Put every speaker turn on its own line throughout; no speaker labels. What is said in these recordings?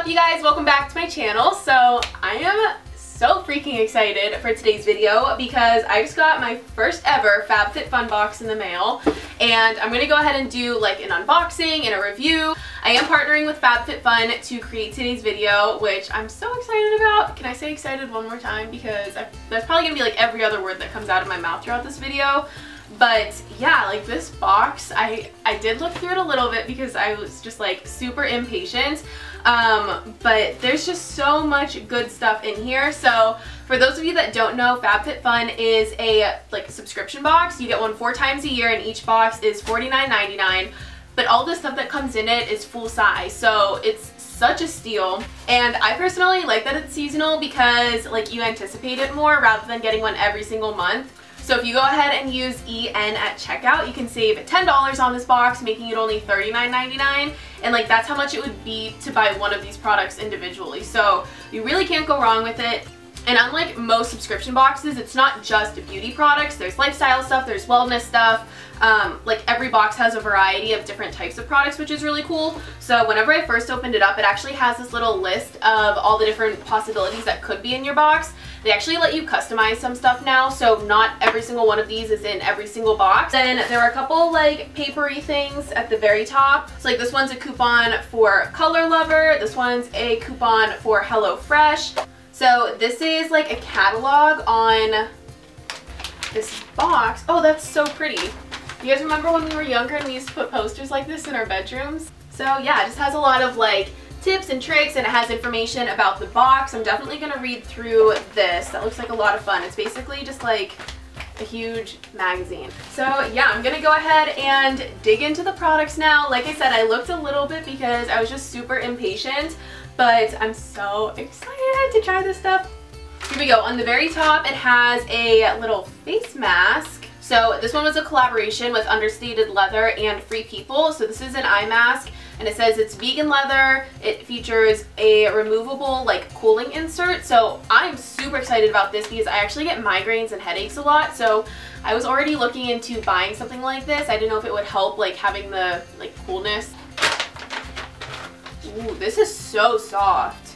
up, you guys? Welcome back to my channel. So I am so freaking excited for today's video because I just got my first ever FABFITFUN box in the mail, and I'm gonna go ahead and do like an unboxing and a review. I am partnering with FABFITFUN to create today's video, which I'm so excited about. Can I say excited one more time? Because that's probably gonna be like every other word that comes out of my mouth throughout this video. But yeah, like this box, I did look through it a little bit because I was just like super impatient. But there's just so much good stuff in here. So for those of you that don't know, FABFITFUN is a like subscription box. You get one 4 times a year and each box is $49.99. But all the stuff that comes in it is full size. So it's such a steal. And I personally like that it's seasonal because like you anticipate it more rather than getting one every single month. So if you go ahead and use EN at checkout, you can save $10 on this box, making it only $39.99. And like that's how much it would be to buy one of these products individually. So you really can't go wrong with it. And unlike most subscription boxes, it's not just beauty products. There's lifestyle stuff, there's wellness stuff. Like every box has a variety of different types of products, which is really cool. So whenever I first opened it up, it actually has this little list of all the different possibilities that could be in your box. They actually let you customize some stuff now, so not every single one of these is in every single box. Then there are a couple like papery things at the very top. So like this one's a coupon for Color Lover, this one's a coupon for HelloFresh. So this is like a catalog on this box. Oh, that's so pretty. You guys remember when we were younger and we used to put posters like this in our bedrooms? So yeah, it just has a lot of like tips and tricks, and it has information about the box. I'm definitely going to read through this. That looks like a lot of fun. It's basically just like a huge magazine. So yeah, I'm going to go ahead and dig into the products now. Like I said, I looked a little bit because I was just super impatient, but I'm so excited to try this stuff. Here we go. On the very top, it has a little face mask. So this one was a collaboration with Understated Leather and Free People. So this is an eye mask, and it says it's vegan leather. It features a removable like cooling insert. So I'm super excited about this because I actually get migraines and headaches a lot. So I was already looking into buying something like this. I didn't know if it would help like having the like coolness. Ooh, this is so soft.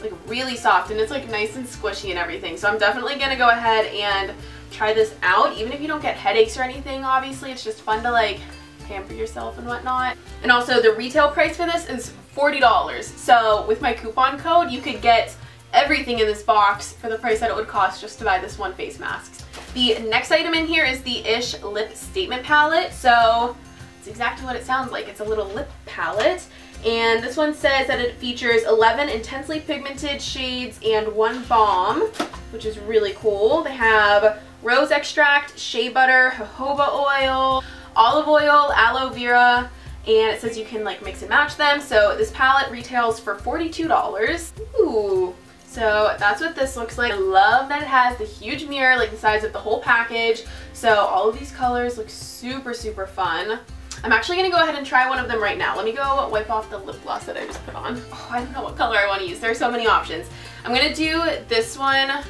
Like really soft, and it's like nice and squishy and everything. So I'm definitely gonna go ahead and try this out. Even if you don't get headaches or anything, obviously it's just fun to like pamper yourself and whatnot. And also the retail price for this is $40. So with my coupon code, you could get everything in this box for the price that it would cost just to buy this one face mask. The next item in here is the Ish Lip Statement Palette. So it's exactly what it sounds like. It's a little lip palette. And this one says that it features 11 intensely pigmented shades and 1 balm, which is really cool. They have rose extract, shea butter, jojoba oil, olive oil, aloe vera, and it says you can like mix and match them. So this palette retails for $42. Ooh. So that's what this looks like. I love that it has the huge mirror like the size of the whole package. So all of these colors look super, super fun. I'm actually going to go ahead and try one of them right now. Let me go wipe off the lip gloss that I just put on. Oh, I don't know what color I want to use. There are so many options. I'm going to do this one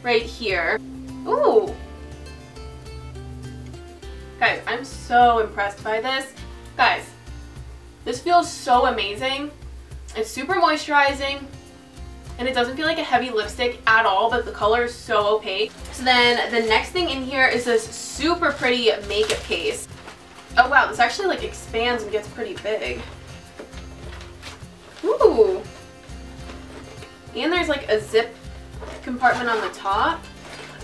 right here. Ooh. Guys, I'm so impressed by this. Guys, this feels so amazing. It's super moisturizing, and it doesn't feel like a heavy lipstick at all, but the color is so opaque. So then the next thing in here is this super pretty makeup case. Oh wow, this actually like expands and gets pretty big. Ooh. And there's like a zip compartment on the top.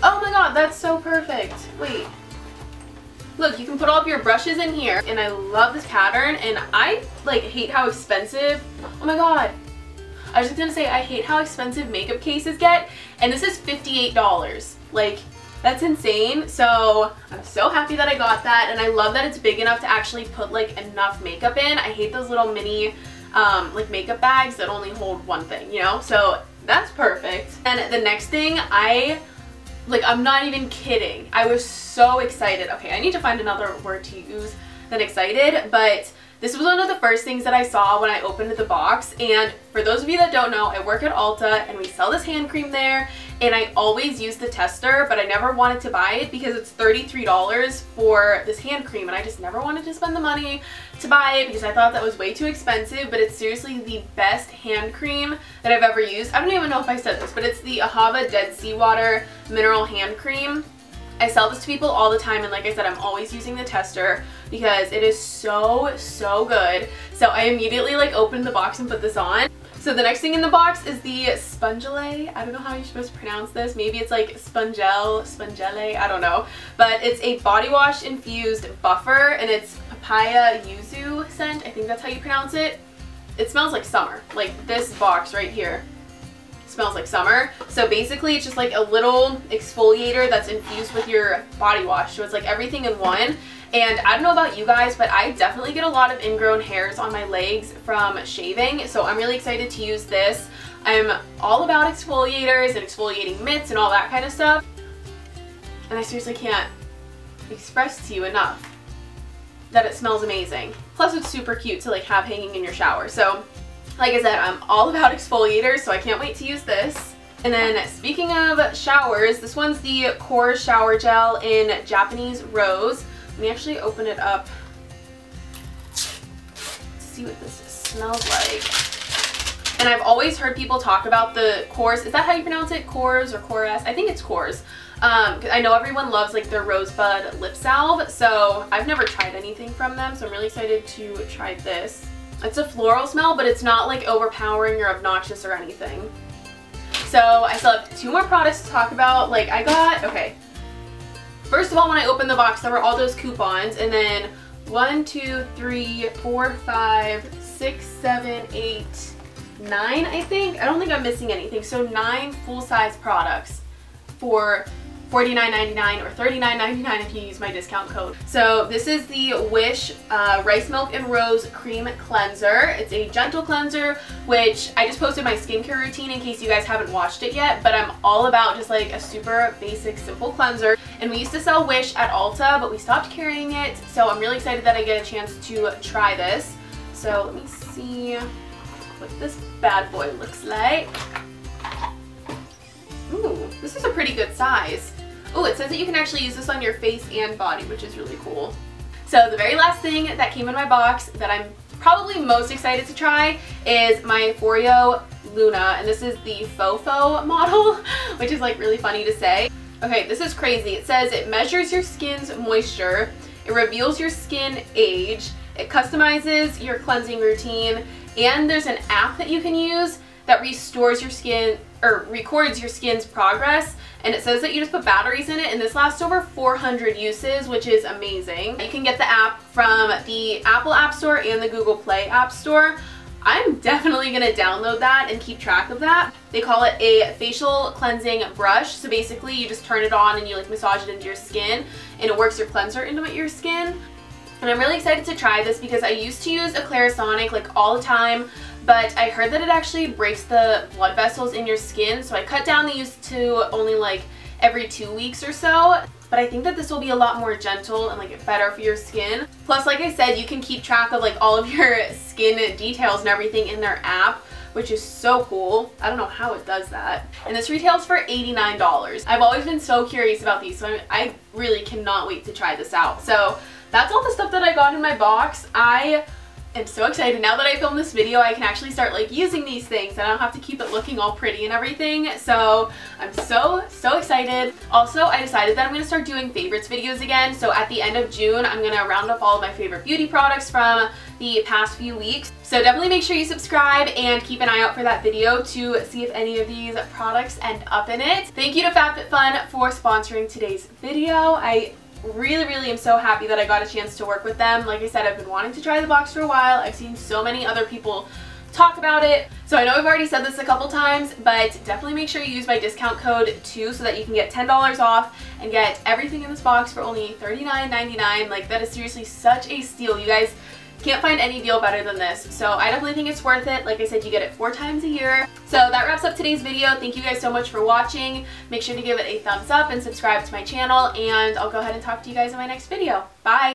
Oh my god, that's so perfect. Wait. Look, you can put all of your brushes in here, and I love this pattern, and I like hate how expensive. Oh my god. I was just gonna say I hate how expensive makeup cases get, and this is $58. Like, that's insane. So I'm so happy that I got that, and I love that it's big enough to actually put like enough makeup in. I hate those little mini like makeup bags that only hold one thing, you know? So that's perfect. And the next thing, I'm not even kidding. I was so excited. Okay, I need to find another word to use than excited, but This was one of the first things that I saw when I opened the box, and for those of you that don't know, I work at Ulta and we sell this hand cream there, and I always use the tester, but I never wanted to buy it because it's $33 for this hand cream, and I just never wanted to spend the money to buy it because I thought that was way too expensive. But it's seriously the best hand cream that I've ever used. I don't even know if I said this, but it's the Ahava Dead Sea Water Mineral Hand Cream. I sell this to people all the time, and like I said, I'm always using the tester because it is so good. So I immediately like opened the box and put this on. So the next thing in the box is the Spongele. I don't know how you're supposed to pronounce this. Maybe it's like Spongele, I don't know. But it's a body wash infused buffer, and it's papaya yuzu scent. I think that's how you pronounce it. It smells like summer. Like this box right here smells like summer. So basically it's just like a little exfoliator that's infused with your body wash. So it's like everything in one. And I don't know about you guys, but I definitely get a lot of ingrown hairs on my legs from shaving. So I'm really excited to use this. I'm all about exfoliators and exfoliating mitts and all that kind of stuff. And I seriously can't express to you enough that it smells amazing. Plus it's super cute to like have hanging in your shower. So like I said, I'm all about exfoliators, so I can't wait to use this. And then speaking of showers, this one's the Kors Shower Gel in Japanese Rose. Let me actually open it up to see what this smells like. And I've always heard people talk about the Kors, is that how you pronounce it? Kors or Kors? I think it's Kors. I know everyone loves like their Rosebud lip salve, so I've never tried anything from them, so I'm really excited to try this. It's a floral smell, but it's not like overpowering or obnoxious or anything. So I still have two more products to talk about. Like I got, okay. First of all, when I opened the box, there were all those coupons, and then 1, 2, 3, 4, 5, 6, 7, 8, 9, I think. I don't think I'm missing anything. So 9 full-size products for $49.99 or $39.99 if you use my discount code. So this is the Wish Rice Milk and Rose Cream Cleanser. It's a gentle cleanser, which I just posted my skincare routine in case you guys haven't watched it yet, but I'm all about just like a super basic, simple cleanser. And we used to sell Wish at Ulta, but we stopped carrying it, so I'm really excited that I get a chance to try this. So let me see what this bad boy looks like. Ooh, this is a pretty good size. Oh, it says that you can actually use this on your face and body, which is really cool. So the very last thing that came in my box that I'm probably most excited to try is my Foreo Luna, and this is the Fofo model, which is like really funny to say. Okay, this is crazy. It says it measures your skin's moisture, it reveals your skin age, it customizes your cleansing routine, and there's an app that you can use that restores your skin or records your skin's progress, and it says that you just put batteries in it, and this lasts over 400 uses, which is amazing. You can get the app from the Apple App Store and the Google Play App Store. I'm definitely gonna download that and keep track of that. They call it a facial cleansing brush, so basically you just turn it on and you like massage it into your skin, and it works your cleanser into your skin. And I'm really excited to try this because I used to use a Clarisonic like all the time, but I heard that it actually breaks the blood vessels in your skin, so I cut down the use to only like every 2 weeks or so. But I think that this will be a lot more gentle and like better for your skin. Plus, like I said, you can keep track of like all of your skin details and everything in their app, which is so cool. I don't know how it does that. And this retails for $89. I've always been so curious about these, so I really cannot wait to try this out. So that's all the stuff that I got in my box. I am so excited. Now that I filmed this video, I can actually start like using these things and I don't have to keep it looking all pretty and everything. So I'm so excited. Also, I decided that I'm going to start doing favorites videos again. So at the end of June, I'm going to round up all of my favorite beauty products from the past few weeks. So definitely make sure you subscribe and keep an eye out for that video to see if any of these products end up in it. Thank you to FABFITFUN for sponsoring today's video. I really am so happy that I got a chance to work with them. Like I said, I've been wanting to try the box for a while. I've seen so many other people talk about it. So I know I've already said this a couple times, but definitely make sure you use my discount code too so that you can get $10 off and get everything in this box for only $39.99. Like that is seriously such a steal. You guys can't find any deal better than this. So I definitely think it's worth it. Like I said, you get it 4 times a year. So that wraps up today's video. Thank you guys so much for watching. Make sure to give it a thumbs up and subscribe to my channel, and I'll go ahead and talk to you guys in my next video. Bye!